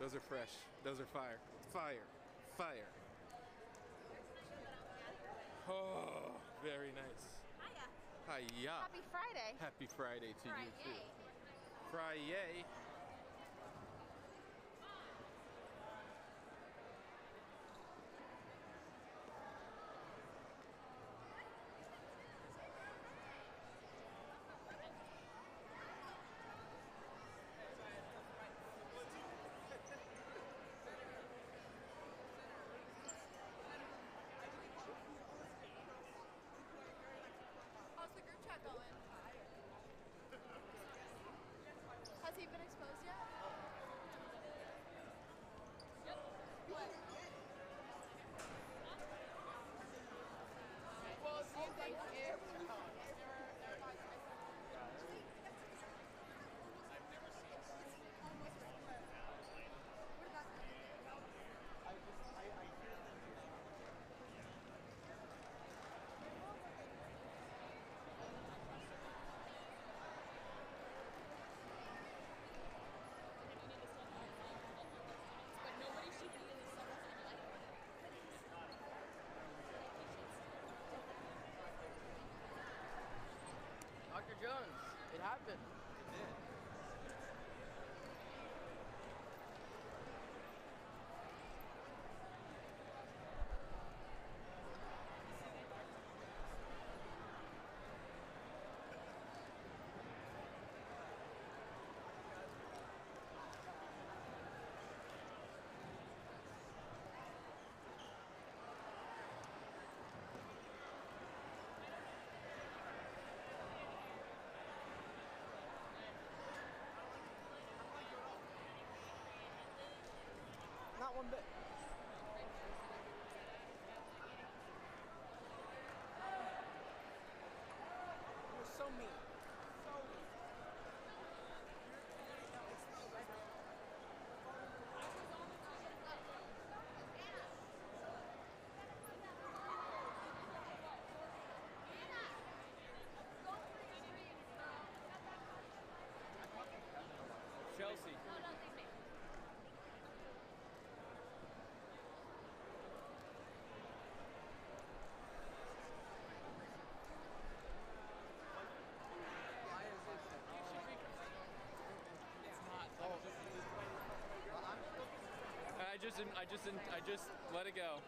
Those are fresh. Those are fire. Fire. Fire. Oh, very nice. Hiya. Hiya. Happy Friday. Happy Friday to you too. Friday. How's the group chat going? Has he been exposed yet? Yep. What? Well, do you think if I've never seen I hear them. But nobody should be in the summertime anyway. Dr. Jones, it happened. It did. Not one bit. You're so mean. So mean. Chelsea. I just let it go.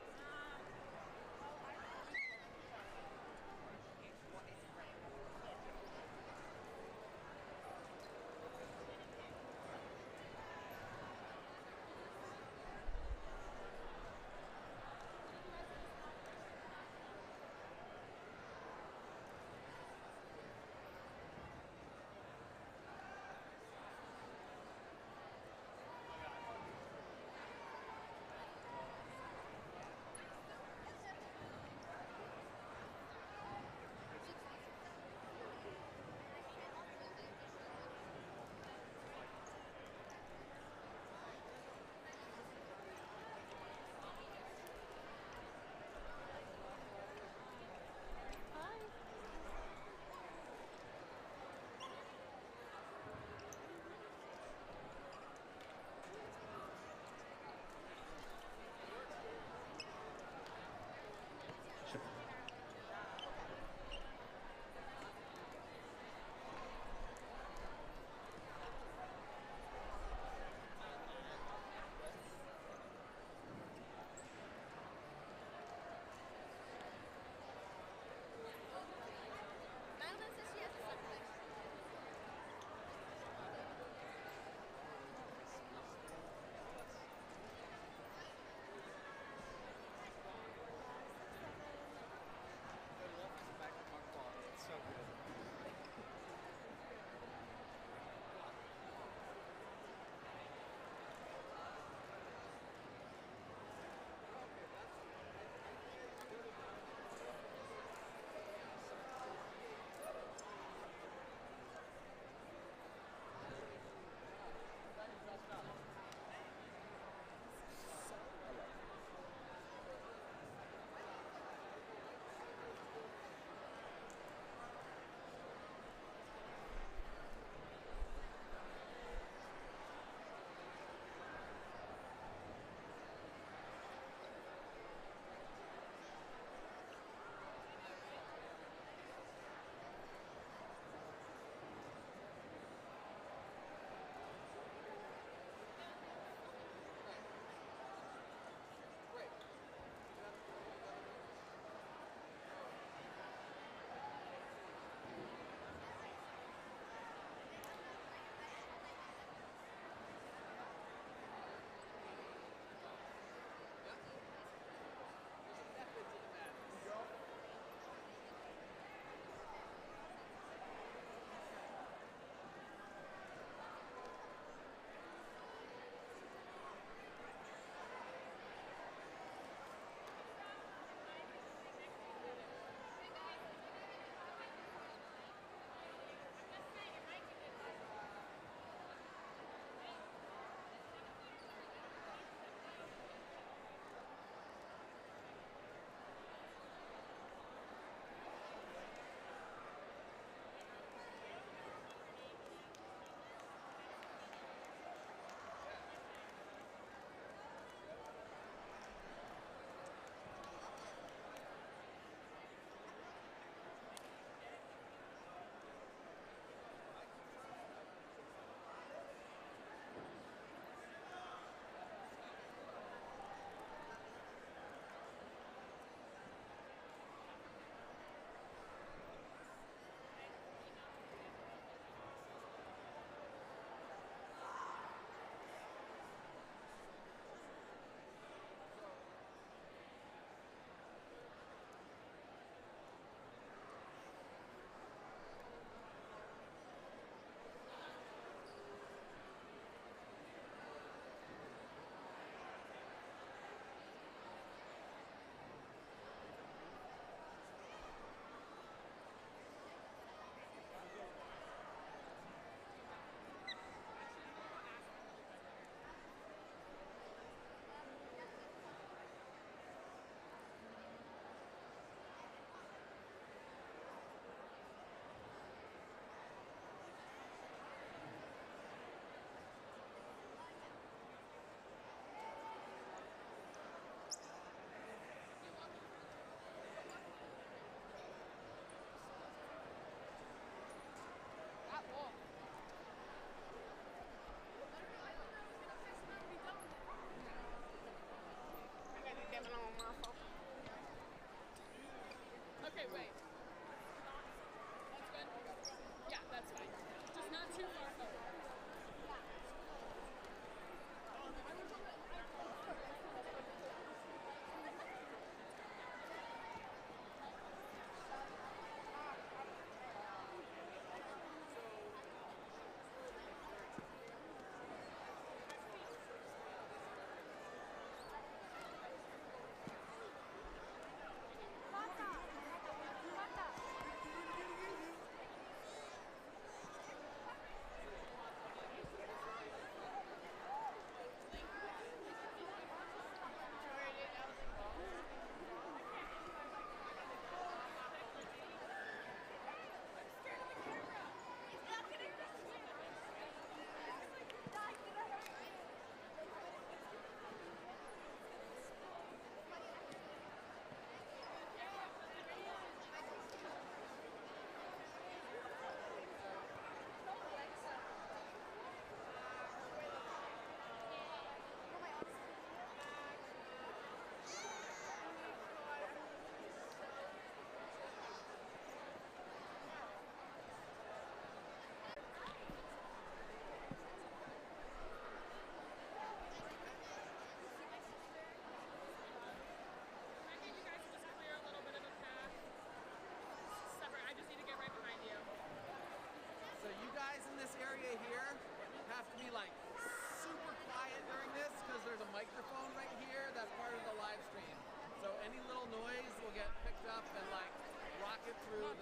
get through the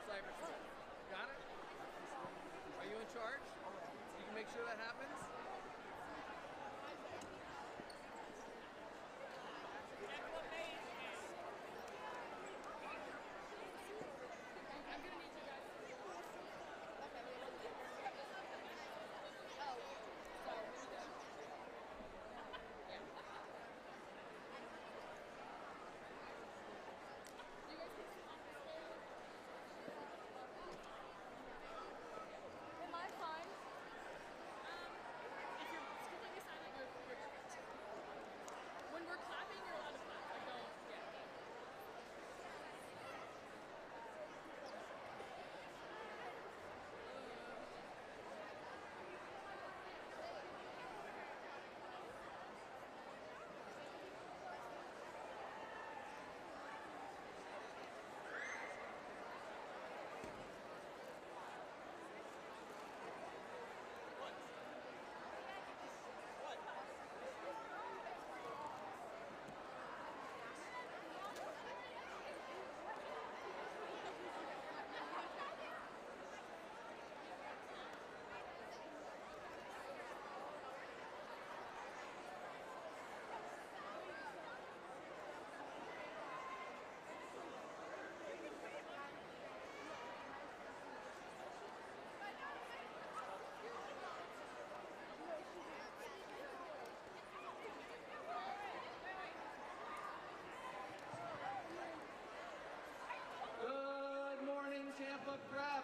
cyberspace. Got it? Are you in charge? You can make sure that happens? Am I fine? If you're completely silent, you're correct. When we're clapping, you're allowed to clap. Like, don't, yeah. Good morning, Tampa Prep.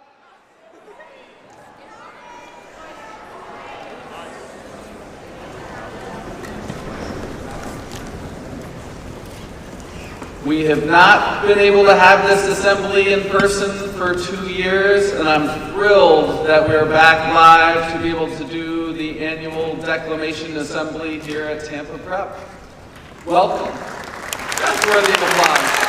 We have not been able to have this assembly in person for 2 years, and I'm thrilled that we are back live to be able to do the annual Declamation Assembly here at Tampa Prep. Welcome. That's worthy of applause.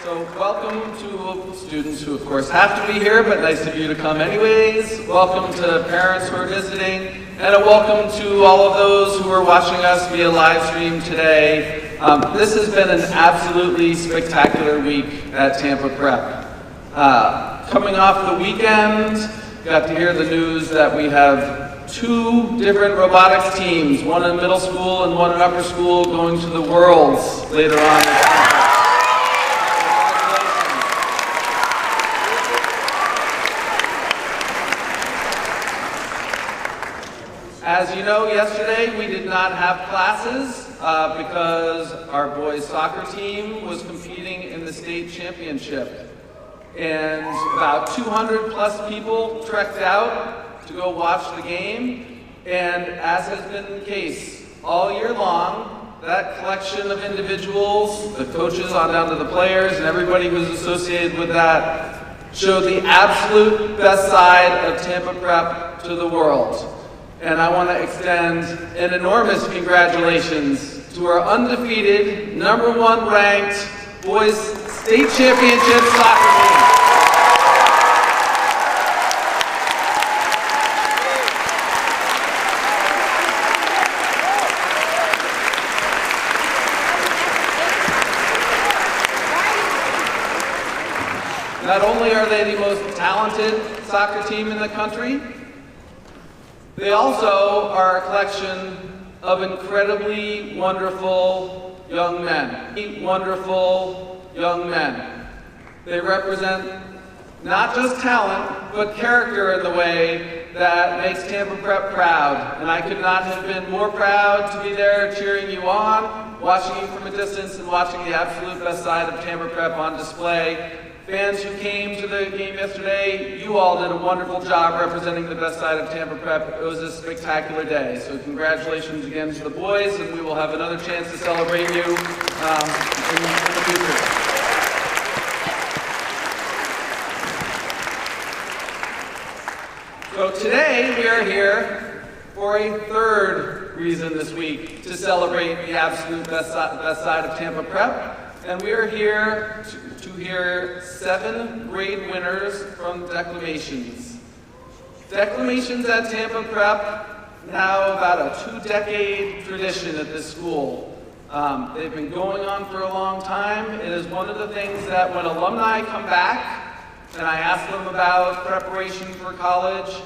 So welcome to students who of course have to be here, but nice of you to come anyways. Welcome to parents who are visiting, and a welcome to all of those who are watching us via live stream today. This has been an absolutely spectacular week at Tampa Prep. Coming off the weekend, got to hear the news that we have 2 different robotics teams, one in middle school and one in upper school, going to the Worlds later on this year. As you know, yesterday we did not have classes because our boys soccer team was competing in the state championship. And about 200 plus people trekked out to go watch the game. And as has been the case all year long, that collection of individuals, the coaches on down to the players and everybody who's associated with that, showed the absolute best side of Tampa Prep to the world. And I want to extend an enormous congratulations to our undefeated, #1 ranked boys state championship soccer team. Not only are they the most talented soccer team in the country, they also are a collection of incredibly wonderful young men. Wonderful young men. They represent not just talent, but character in the way that makes Tampa Prep proud. And I could not have been more proud to be there cheering you on, watching you from a distance, and watching the absolute best side of Tampa Prep on display. Fans who came to the game yesterday, you all did a wonderful job representing the best side of Tampa Prep. It was a spectacular day. So congratulations again to the boys, and we will have another chance to celebrate you in the future. So today we are here for a third reason this week to celebrate the absolute best side of Tampa Prep. And we are here to hear 7 grade winners from Declamations. Declamations at Tampa Prep now about a 2-decade tradition at this school. They've been going on for a long time. It is one of the things that when alumni come back and I ask them about preparation for college,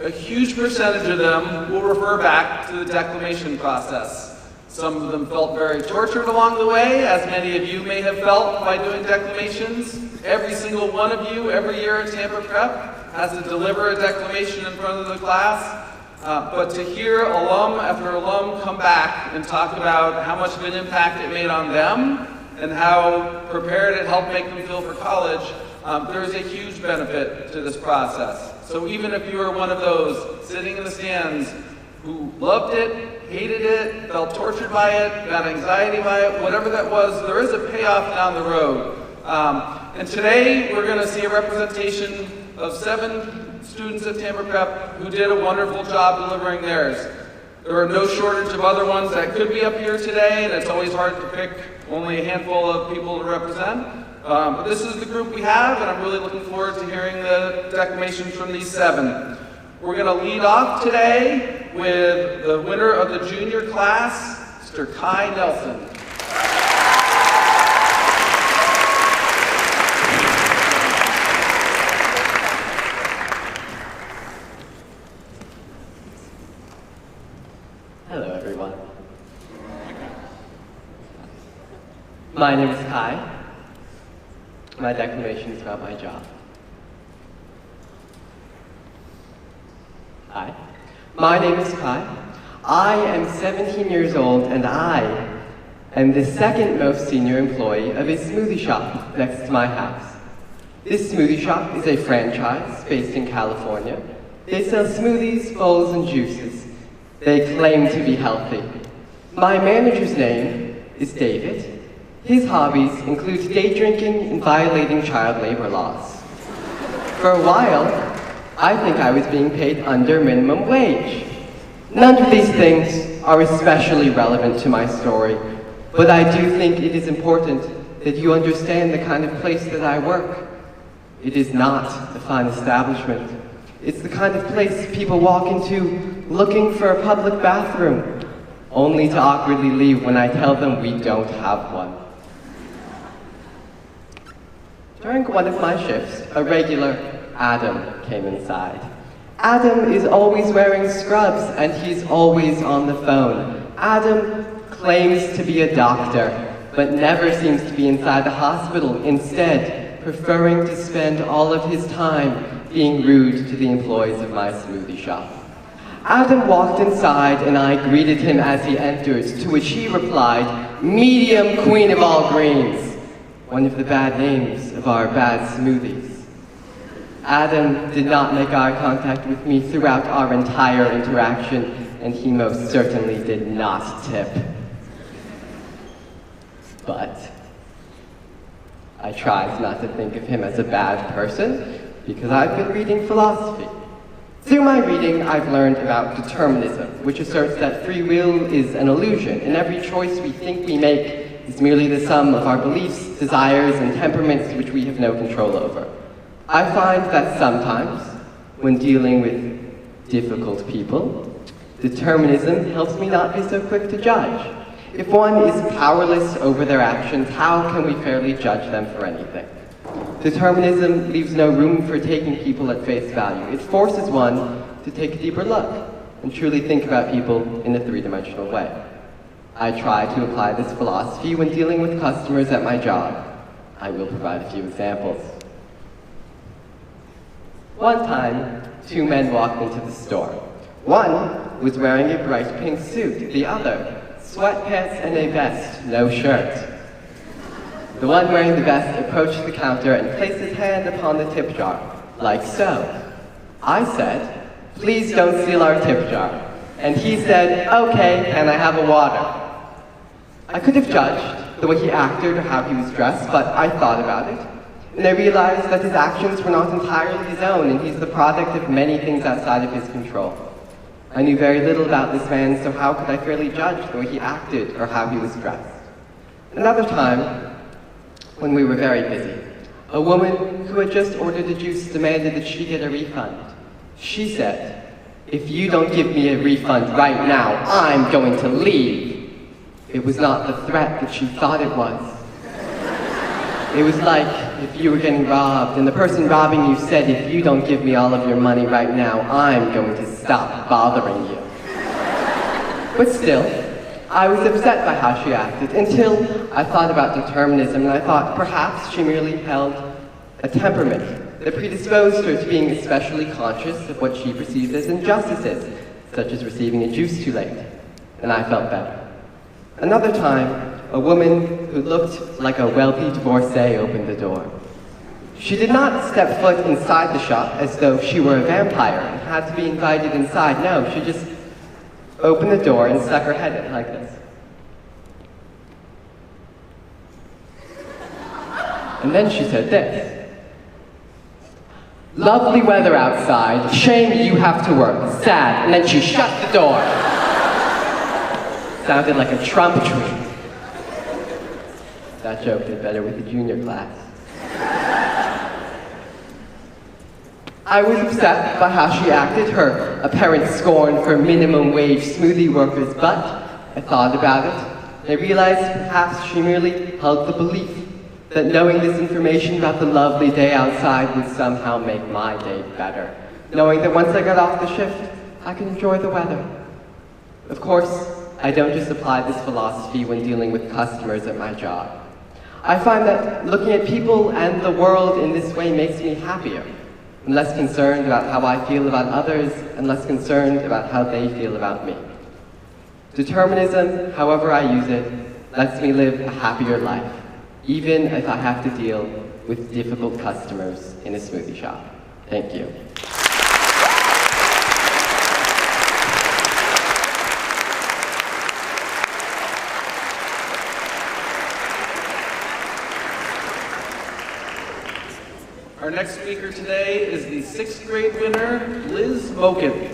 a huge percentage of them will refer back to the declamation process. Some of them felt very tortured along the way, as many of you may have felt by doing declamations. Every single one of you, every year at Tampa Prep, has to deliver a declamation in front of the class. But to hear alum after alum come back and talk about how much of an impact it made on them and how prepared it helped make them feel for college, there is a huge benefit to this process. So even if you are one of those sitting in the stands who loved it, hated it, felt tortured by it, got anxiety by it, whatever that was, there is a payoff down the road. And today we're going to see a representation of 7 students at Tampa Prep who did a wonderful job delivering theirs. There are no shortage of other ones that could be up here today, and it's always hard to pick only a handful of people to represent. But this is the group we have, and I'm really looking forward to hearing the declamations from these 7. We're going to lead off today with the winner of the junior class, Mr. Kai Nelson. Hello, everyone. My name is Kai. My declamation is about my job. Hi. My name is Kai. I am 17 years old, and I am the second most senior employee of a smoothie shop next to my house. This smoothie shop is a franchise based in California. They sell smoothies, bowls, and juices. They claim to be healthy. My manager's name is David. His hobbies include day drinking and violating child labor laws. For a while, I think I was being paid under minimum wage. None of these things are especially relevant to my story, but I do think it is important that you understand the kind of place that I work. It is not a fine establishment. It's the kind of place people walk into looking for a public bathroom, only to awkwardly leave when I tell them we don't have one. During one of my shifts, a regular Adam came inside. Adam is always wearing scrubs and he's always on the phone. Adam claims to be a doctor, but never seems to be inside the hospital, instead preferring to spend all of his time being rude to the employees of my smoothie shop. Adam walked inside and I greeted him as he entered, to which he replied, "Medium queen of all greens," one of the bad names of our bad smoothies. Adam did not make eye contact with me throughout our entire interaction, and he most certainly did not tip. But I tried not to think of him as a bad person, because I've been reading philosophy. Through my reading, I've learned about determinism, which asserts that free will is an illusion, and every choice we think we make is merely the sum of our beliefs, desires, and temperaments which we have no control over. I find that sometimes, when dealing with difficult people, determinism helps me not be so quick to judge. If one is powerless over their actions, how can we fairly judge them for anything? Determinism leaves no room for taking people at face value. It forces one to take a deeper look and truly think about people in a three-dimensional way. I try to apply this philosophy when dealing with customers at my job. I will provide a few examples. One time, 2 men walked into the store. One was wearing a bright pink suit, the other, sweatpants and a vest, no shirt. The one wearing the vest approached the counter and placed his hand upon the tip jar, like so. I said, "Please don't steal our tip jar." And he said, "Okay, can I have a water?" I could have judged the way he acted or how he was dressed, but I thought about it, and I realized that his actions were not entirely his own, and he's the product of many things outside of his control. I knew very little about this man, so how could I fairly judge the way he acted or how he was dressed? Another time, when we were very busy, a woman who had just ordered a juice demanded that she get a refund. She said, "If you don't give me a refund right now, I'm going to leave." It was not the threat that she thought it was. It was like if you were getting robbed and the person robbing you said, "If you don't give me all of your money right now, I'm going to stop bothering you." But still, I was upset by how she acted until I thought about determinism, and I thought perhaps she merely held a temperament that predisposed her to being especially conscious of what she perceived as injustices, such as receiving a juice too late, and I felt better. Another time, a woman who looked like a wealthy divorcee opened the door. She did not step foot inside the shop as though she were a vampire and had to be invited inside. No, she just opened the door and stuck her head in like this. And then she said this: "Lovely weather outside, shame you have to work, sad." And then she shut the door. Sounded like a Trump tweet. That joke did better with the junior class. I was upset by how she acted, her apparent scorn for minimum wage smoothie workers, but I thought about it, and I realized perhaps she merely held the belief that knowing this information about the lovely day outside would somehow make my day better. Knowing that once I got off the shift, I could enjoy the weather. Of course, I don't just apply this philosophy when dealing with customers at my job. I find that looking at people and the world in this way makes me happier. I'm less concerned about how I feel about others and less concerned about how they feel about me. Determinism, however I use it, lets me live a happier life, even if I have to deal with difficult customers in a smoothie shop. Thank you. Our next speaker today is the 6th grade winner, Liz Moken.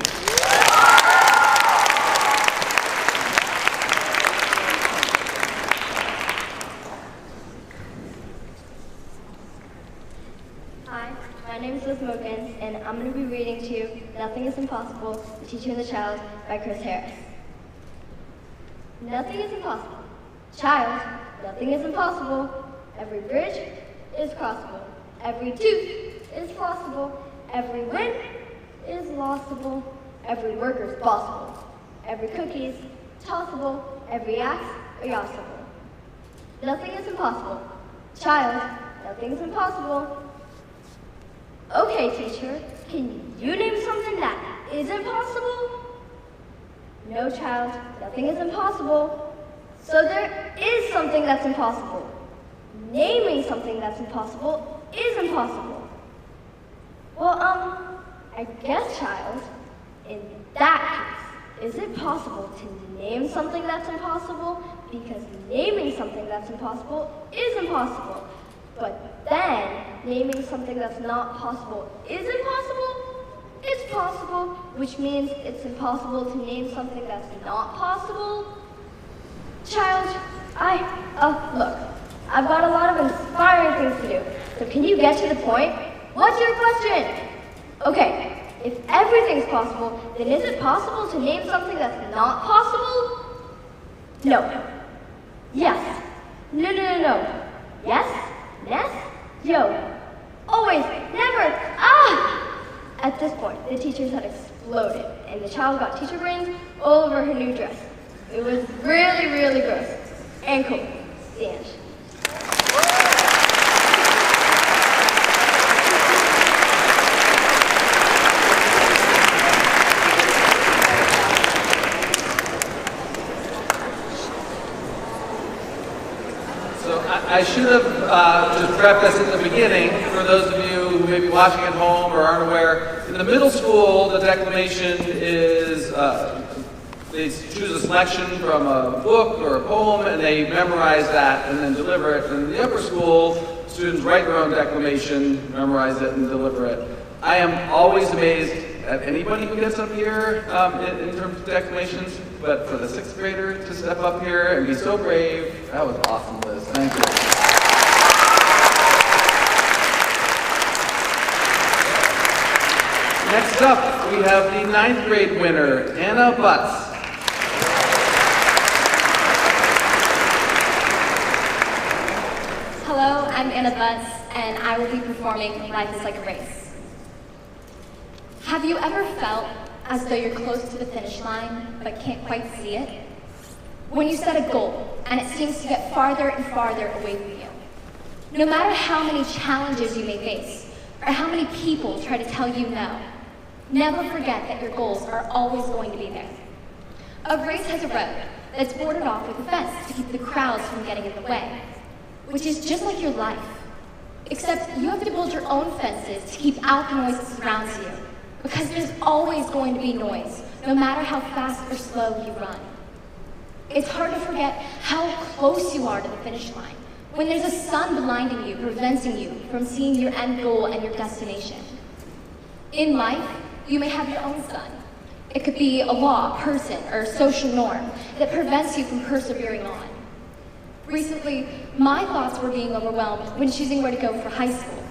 Hi, my name is Liz Moken, and I'm going to be reading to you Nothing is Impossible, The Teacher and the Child by Chris Harris. Nothing is impossible. Child, nothing is impossible. Every bridge is crossable. Every tooth is flossable. Every win is lossable. Every worker's bossable. Every cookie's tossable. Every axe yossable. Nothing is impossible. Child, nothing is impossible. Okay, teacher, can you name something that isn't possible? No, child, nothing is impossible. So there is something that's impossible. Naming something that's impossible is impossible. Well, I guess, child, in that case, is it possible to name something that's impossible? Because naming something that's impossible is impossible. But then, naming something that's not possible is impossible? It's possible, which means it's impossible to name something that's not possible? Child, look, I've got a lot of inspiring things to do, so can you get to the point? What's your question? Okay, if everything's possible, then is it possible to name something that's not possible? No. Yes. No. Yes. Yes. Yo. Always. Never. Ah! At this point, the teacher's head exploded, and the child got teacher brains all over her new dress. It was really, really gross. And cool. The end. I should have just prefaced at the beginning, for those of you who may be watching at home or aren't aware, in the middle school, the declamation is, they choose a selection from a book or a poem, and they memorize that and then deliver it. And in the upper school, students write their own declamation, memorize it, and deliver it. I am always amazed at anybody who gets up here in terms of declamations, but for the 6th grader to step up here and be so brave, that was awesome, Liz. Thank you. Next up, we have the 9th grade winner, Anna Butts. Hello, I'm Anna Butts, and I will be performing Life is Like a Race. Have you ever felt as though you're close to the finish line, but can't quite see it? When you set a goal, and it seems to get farther and farther away from you. No matter how many challenges you may face, or how many people try to tell you no, never forget that your goals are always going to be there. A race has a road that's boarded off with a fence to keep the crowds from getting in the way, which is just like your life. Except you have to build your own fences to keep out the noise that surrounds you, because there's always going to be noise, no matter how fast or slow you run. It's hard to forget how close you are to the finish line, when there's a sun blinding you, preventing you from seeing your end goal and your destination. In life, you may have your own sun. It could be a law, person, or social norm that prevents you from persevering on. Recently, my thoughts were being overwhelmed when choosing where to go for high school.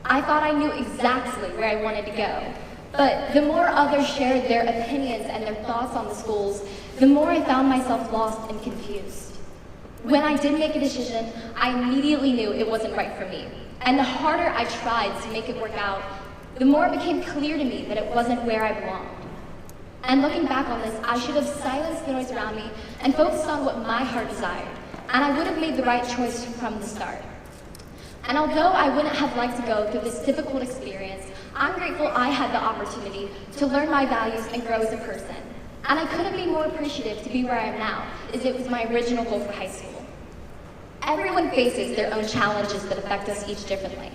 I thought I knew exactly where I wanted to go, but the more others shared their opinions and their thoughts on the schools, the more I found myself lost and confused. When I did make a decision, I immediately knew it wasn't right for me. And the harder I tried to make it work out, the more it became clear to me that it wasn't where I belonged. And looking back on this, I should have silenced the noise around me and focused on what my heart desired, and I would have made the right choice from the start. And although I wouldn't have liked to go through this difficult experience, I'm grateful I had the opportunity to learn my values and grow as a person. And I couldn't be more appreciative to be where I am now, as it was my original goal for high school. Everyone faces their own challenges that affect us each differently.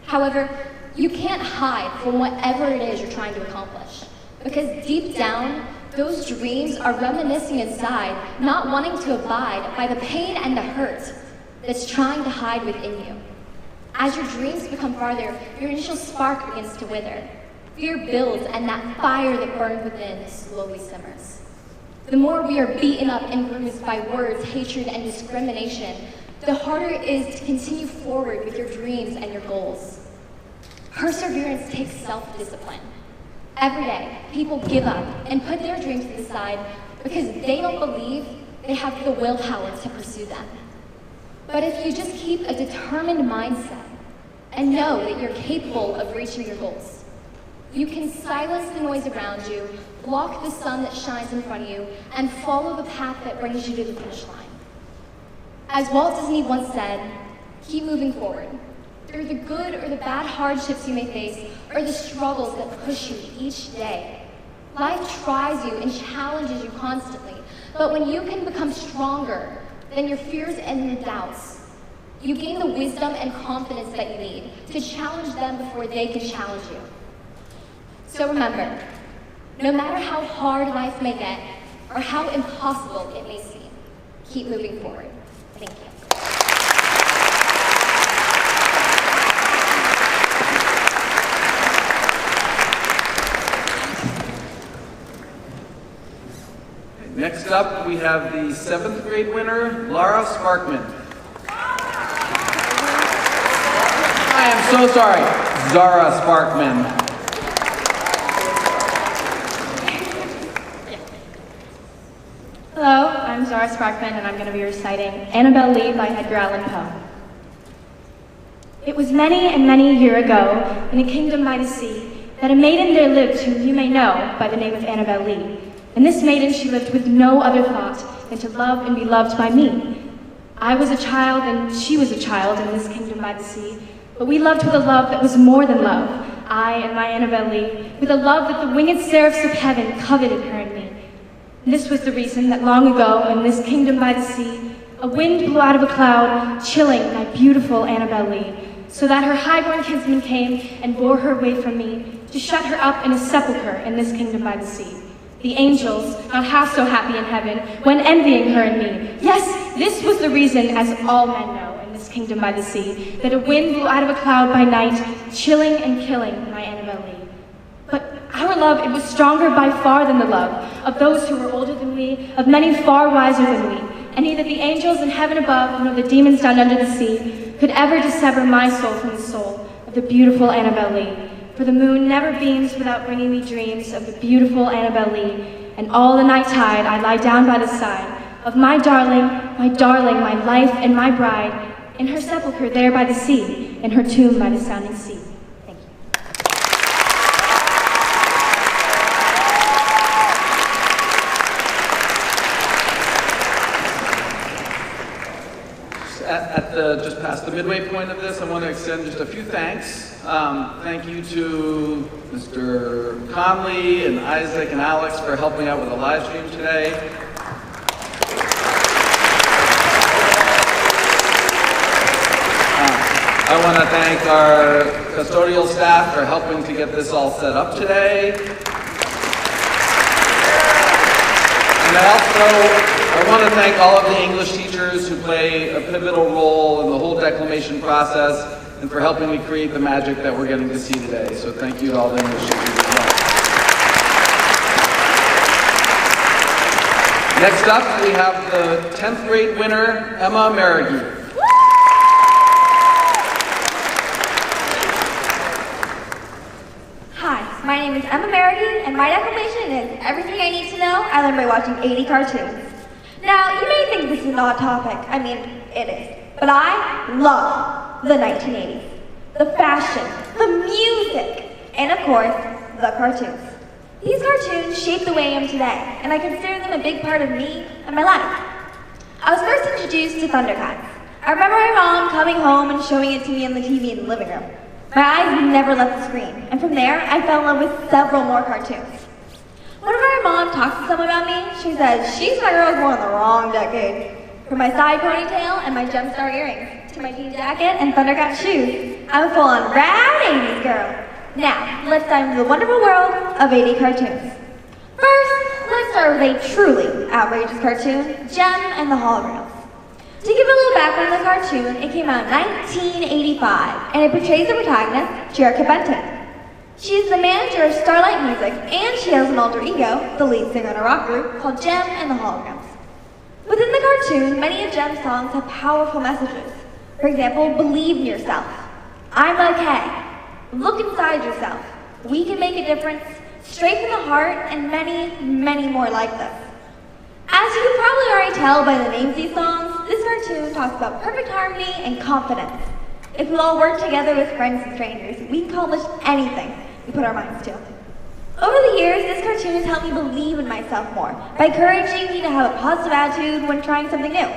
However, you can't hide from whatever it is you're trying to accomplish, because deep down, those dreams are reminiscing inside, not wanting to abide by the pain and the hurt that's trying to hide within you. As your dreams become farther, your initial spark begins to wither. Fear builds, and that fire that burned within slowly simmers. The more we are beaten up and bruised by words, hatred, and discrimination, the harder it is to continue forward with your dreams and your goals. Perseverance takes self-discipline. Every day, people give up and put their dreams to the side because they don't believe they have the willpower to pursue them. But if you just keep a determined mindset and know that you're capable of reaching your goals, you can silence the noise around you, block the sun that shines in front of you, and follow the path that brings you to the finish line. As Walt Disney once said, keep moving forward. Through the good or the bad hardships you may face, or the struggles that push you each day. Life tries you and challenges you constantly, but when you can become stronger than your fears and your doubts, you gain the wisdom and confidence that you need to challenge them before they can challenge you. So remember, no matter how hard life may get, or how impossible it may seem, keep moving forward. Thank you. Next up, we have the 7th grade winner, Laura Sparkman. I am so sorry, Zara Sparkman. Hello, I'm Zara Sparkman, and I'm going to be reciting Annabel Lee by Edgar Allan Poe. It was many and many a year ago, in a kingdom by the sea, that a maiden there lived whom you may know by the name of Annabel Lee. And this maiden she lived with no other thought than to love and be loved by me. I was a child and she was a child in this kingdom by the sea, but we loved with a love that was more than love, I and my Annabel Lee, with a love that the winged seraphs of heaven coveted her and me. This was the reason that long ago, in this kingdom by the sea, a wind blew out of a cloud, chilling my beautiful Annabel Lee, so that her highborn kinsman came and bore her away from me, to shut her up in a sepulchre in this kingdom by the sea. The angels, not half so happy in heaven, when envying her and me. Yes, this was the reason, as all men know in this kingdom by the sea, that a wind blew out of a cloud by night, chilling and killing my Annabel Lee. But our love, it was stronger by far than the love of those who were older than we, of many far wiser than we, and neither the angels in heaven above nor the demons down under the sea could ever dissever my soul from the soul of the beautiful Annabel Lee. For the moon never beams without bringing me dreams of the beautiful Annabel Lee, and all the night tide I lie down by the side of my darling, my life and my bride, in her sepulchre there by the sea, in her tomb by the sounding sea. Thank you. Just past the midway point of this, I want to extend just a few thanks. Thank you to Mr. Conley and Isaac and Alex for helping out with the live stream today. I want to thank our custodial staff for helping to get this all set up today. And I want to thank all of the English teachers who play a pivotal role in the whole declamation process and for helping me create the magic that we're getting to see today. So thank you to all the English teachers as well. Next up, we have the 10th grade winner, Emma Merrigue. Hi, my name is Emma Merrigue, and my declamation is everything I need to know I learned by watching 80 cartoons. Now, you may think this is an odd topic. I mean, it is. But I love the 1980s. The fashion, the music, and of course, the cartoons. These cartoons shape the way I am today, and I consider them a big part of me and my life. I was first introduced to Thundercats. I remember my mom coming home and showing it to me on the TV in the living room. My eyes never left the screen, and from there, I fell in love with several more cartoons. Whenever my mom talks to someone about me, she says, she's my girl born in the wrong decade. From my side ponytail and my gemstar earrings, to my jean jacket and Thundercat shoes, I'm a full-on rad 80s girl. Now, let's dive into the wonderful world of 80 cartoons. First, let's start with a truly outrageous cartoon, Jem and the Holograms. To give a little background on the cartoon, it came out in 1985, and it portrays the protagonist, Jerrica Benton. She is the manager of Starlight Music, and she has an alter ego, the lead singer in a rock group, called Jem and the Holograms. Within the cartoon, many of Jem's songs have powerful messages. For example, believe in yourself, I'm okay, look inside yourself, we can make a difference, straight from the heart, and many, many more like this. As you can probably already tell by the names of these songs, this cartoon talks about perfect harmony and confidence. If we all work together with friends and strangers, we can accomplish anything we put our minds to. Over the years, this cartoon has helped me believe in myself more by encouraging me to have a positive attitude when trying something new.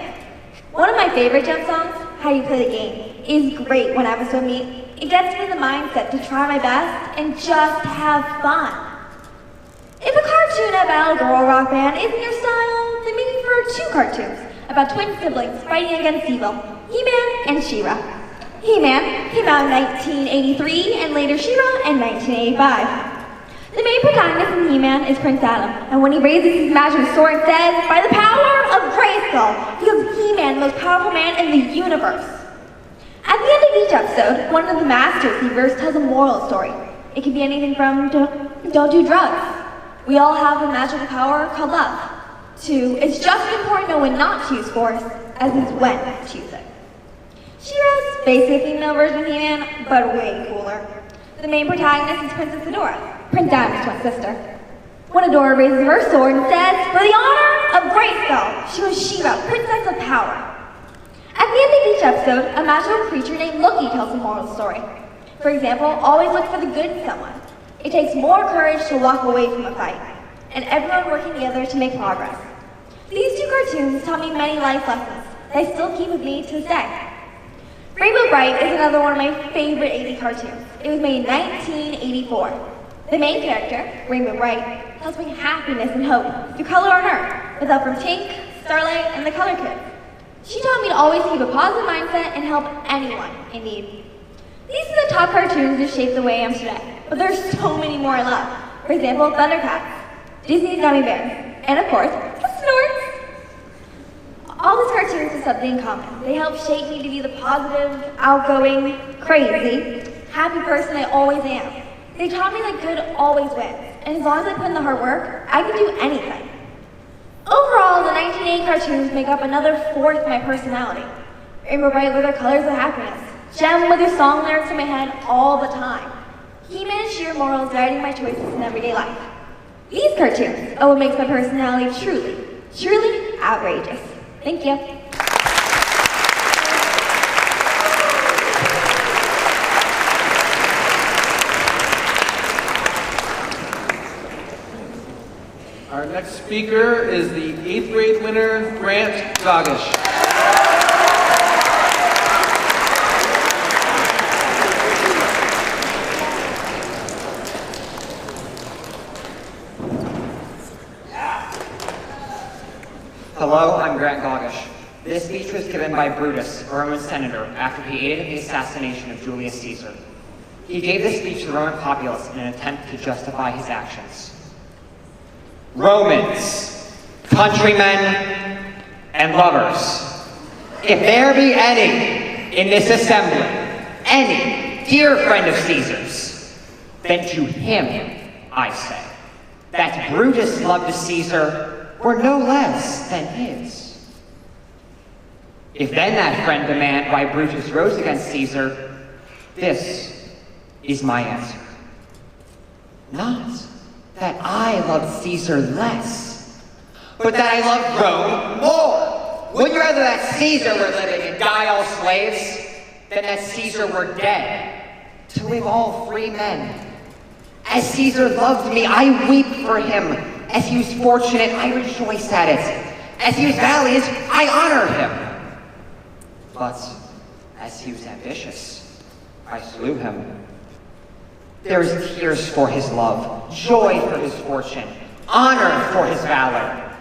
One of my favorite Jem songs, How You Play the Game, is great when I was with me. It gets me in the mindset to try my best and just have fun. If a cartoon about a girl rock band isn't your style, then maybe for 2 cartoons about twin siblings fighting against evil, He-Man and She-Ra. He-Man came out in 1983 and later She-Ra in 1985. The main protagonist in He-Man is Prince Adam, and when he raises his magic sword, it says, by the power of Grayskull, he becomes He-Man, the most powerful man in the universe. At the end of each episode, one of the Master Thievers tells a moral story. It can be anything from don't do drugs. We all have a magical power called love. 2, it's just as important to know when not to use force as it is when to use it. She-Ra's basically a female version of He-Man, but way cooler. The main protagonist is Princess Adora, Prince Adam's twin sister. When Adora raises her sword and says, for the honor of Grayskull, she was She-Ra, Princess of Power. At the end of each episode, a magical creature named Loki tells a moral story. For example, always look for the good in someone. It takes more courage to walk away from a fight, and everyone working together to make progress. These 2 cartoons taught me many life lessons that I still keep with me to this day. Rainbow Bright is another one of my favorite 80 cartoons. It was made in 1984. The main character, Rainbow Bright, tells me happiness and hope through color on Earth, with help from Tink, Starlight, and the Color Kids. She taught me to always keep a positive mindset and help anyone in need. These are the top cartoons that shaped the way I am today, but there's so many more I love. For example, Thundercats, Disney's Gummy Bears, and of course, the Snorts. All these cartoons have something in common. They help shape me to be the positive, outgoing, crazy, happy person I always am. They taught me that good always wins, and as long as I put in the hard work, I can do anything. Overall, the 1980 cartoons make up another 4th of my personality. Rainbow Bright with their colors of happiness, Jem with her song lyrics in my head all the time, He-Man and sheer morals guiding my choices in everyday life. These cartoons are what makes my personality truly outrageous. Thank you. Our next speaker is the 8th grade winner, Grant Gogish. Hello, I'm Grant Gogish. This speech was given by Brutus, a Roman senator, after he aided the assassination of Julius Caesar. He gave this speech to the Roman populace in an attempt to justify his actions. Romans, countrymen, and lovers, if there be any in this assembly, any dear friend of Caesar's, then to him I say, that Brutus' love to Caesar were no less than his. If then that friend demand why Brutus rose against Caesar, this is my answer. Not that I loved Caesar less, but that I loved Rome more. Would you rather that Caesar were living and die all slaves, than that Caesar were dead, to live all free men? As Caesar loved me, I weep for him. As he was fortunate, I rejoice at it. As he was valiant, I honor him. But as he was ambitious, I slew him. There is tears for his love, joy for his fortune, honor for his valor,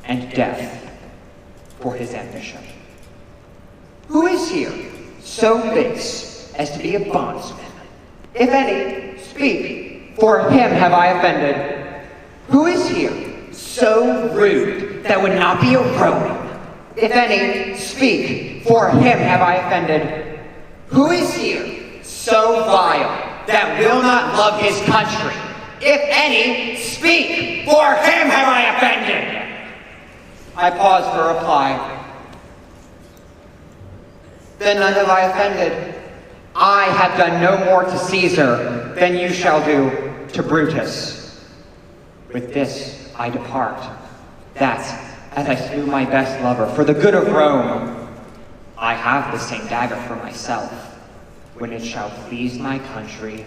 and death for his ambition. Who is here so base as to be a bondsman? If any, speak, for him have I offended. Who is here so rude that would not be a Roman? If any, speak, for him have I offended. Who is here so vile that will not love his country? If any, speak, for him have I offended. I pause for a reply. Then none have I offended. I have done no more to Caesar than you shall do to Brutus. With this I depart, that, as I slew my best lover for the good of Rome, I have the same dagger for myself, when it shall please my country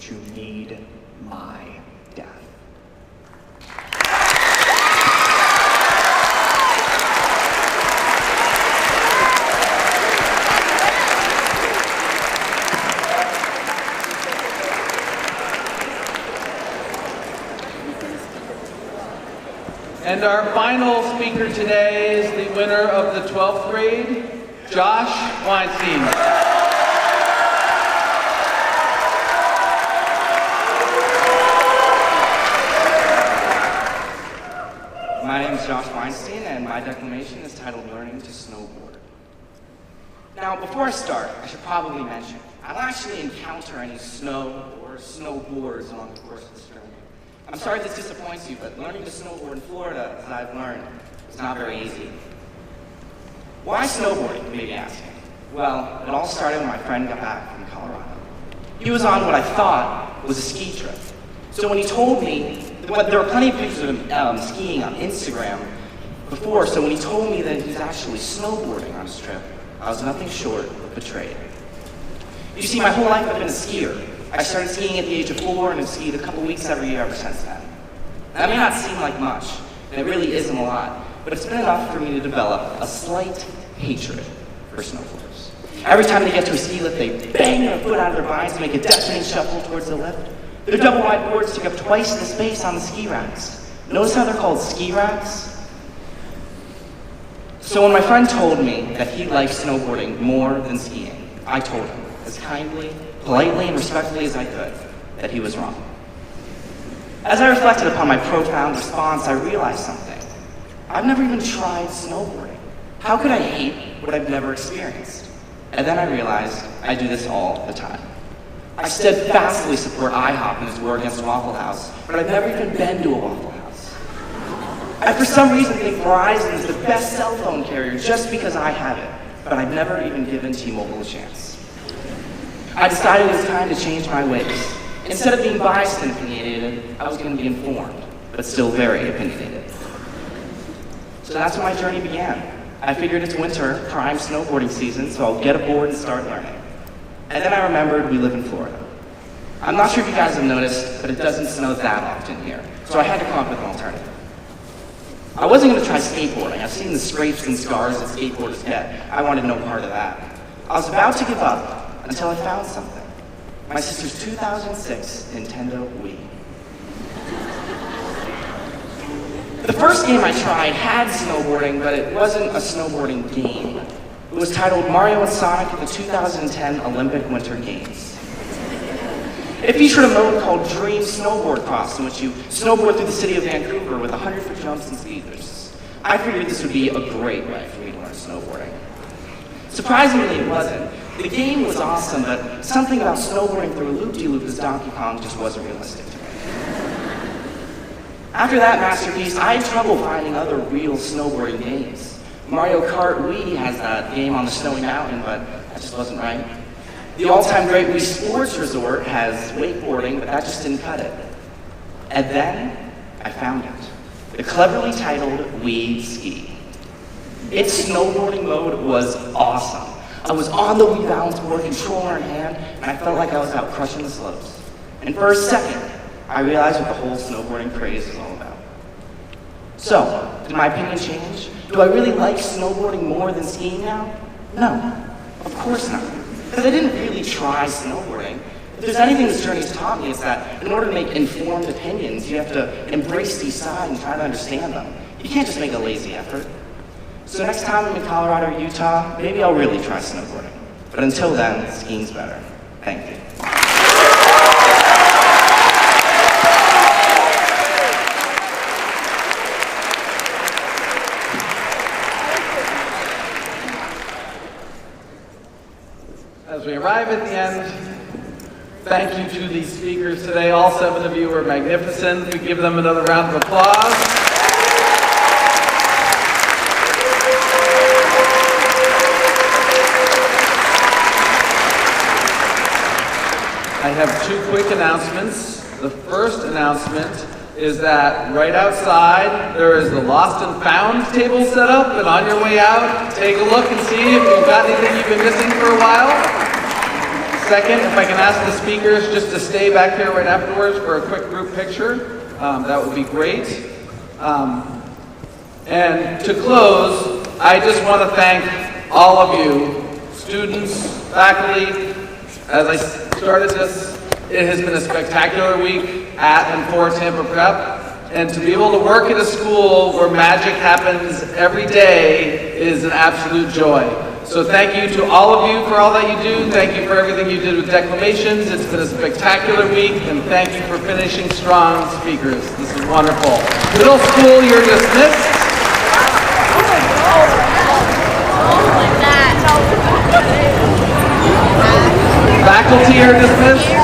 to need my death. And our final speaker today is the winner of the 12th grade, Josh Weinstein. My name is Josh Weinstein, and my declamation is titled Learning to Snowboard. Now, before I start, I should probably mention, I don't actually encounter any snow or snowboards along the course of this journey. I'm sorry if this disappoints you, but learning to snowboard in Florida, as I've learned, is not very easy. Why snowboarding, you may be asking? Well, it all started when my friend got back from Colorado. He was on what I thought was a ski trip. So when he told me, there were plenty of pictures of him skiing on Instagram before, so when he told me that he was actually snowboarding on his trip, I was nothing short of betrayed. You see, my whole life I've been a skier. I started skiing at the age of 4 and have skied a couple weeks every year ever since then. That may not seem like much, and it really isn't a lot, but it's been enough for me to develop a slight hatred for snowboarders. Every time they get to a ski lift, they bang their foot out of their binds and make a deafening shuffle towards the lift. Their double wide boards take up twice the space on the ski racks. Notice how they're called ski racks? So when my friend told me that he liked snowboarding more than skiing, I told him, as kindly, politely, and respectfully as I could, that he was wrong. As I reflected upon my profound response, I realized something. I've never even tried snowboarding. How could I hate what I've never experienced? And then I realized I do this all the time. I steadfastly support IHOP in its war against Waffle House, but I've never even been to a Waffle House. I, for some reason, think Verizon is the best cell phone carrier just because I have it, but I've never even given T-Mobile a chance. I decided it was time to change my ways. Instead of being biased and opinionated, I was going to be informed, but still very opinionated. So that's when my journey began. I figured it's winter, prime snowboarding season, so I'll get aboard and start learning. And then I remembered we live in Florida. I'm not sure if you guys have noticed, but it doesn't snow that often here, so I had to come up with an alternative. I wasn't going to try skateboarding. I've seen the scrapes and scars that skateboarders get. I wanted no part of that. I was about to give up until I found something. My sister's 2006 Nintendo Wii. The first game I tried had snowboarding, but it wasn't a snowboarding game. It was titled Mario and Sonic at the 2010 Olympic Winter Games. It featured a mode called Dream Snowboard Cross, in which you snowboard through the city of Vancouver with 100-foot jumps and speeders. I figured this would be a great way for me to learn snowboarding. Surprisingly, it wasn't. The game was awesome, but something about snowboarding through a loop-de-loop as Donkey Kong just wasn't realistic to me. After that masterpiece, I had trouble finding other real snowboarding games. Mario Kart Wii has that game on the snowy mountain, but that just wasn't right. The all-time great Wii Sports Resort has wakeboarding, but that just didn't cut it. And then, I found it. The cleverly titled Wii Ski. Its snowboarding mode was awesome. I was on the Wii balance board, controller in hand, and I felt like I was out crushing the slopes. And for a second, I realized what the whole snowboarding craze is all about. So, did my opinion change? Do I really like snowboarding more than skiing now? No, of course not. Because I didn't really try snowboarding. If there's anything this journey's taught me, it's that in order to make informed opinions, you have to embrace these sides and try to understand them. You can't just make a lazy effort. So next time I'm in Colorado or Utah, maybe I'll really try snowboarding. But until then, skiing's better. Thank you. As we arrive at the end, thank you to these speakers today. All 7 of you were magnificent. We give them another round of applause. I have 2 quick announcements. The first announcement is that right outside there is the Lost and Found table set up, and on your way out, take a look and see if you've got anything you've been missing for a while. Second, if I can ask the speakers just to stay back here right afterwards for a quick group picture, that would be great. And to close, I just want to thank all of you, students, faculty. As I started this, it has been a spectacular week at and for Tampa Prep, and to be able to work at a school where magic happens every day is an absolute joy. So thank you to all of you for all that you do. Thank you for everything you did with declamations. It's been a spectacular week, and thank you for finishing strong, speakers. This is wonderful. Middle school, you're dismissed. Faculty are dismissed.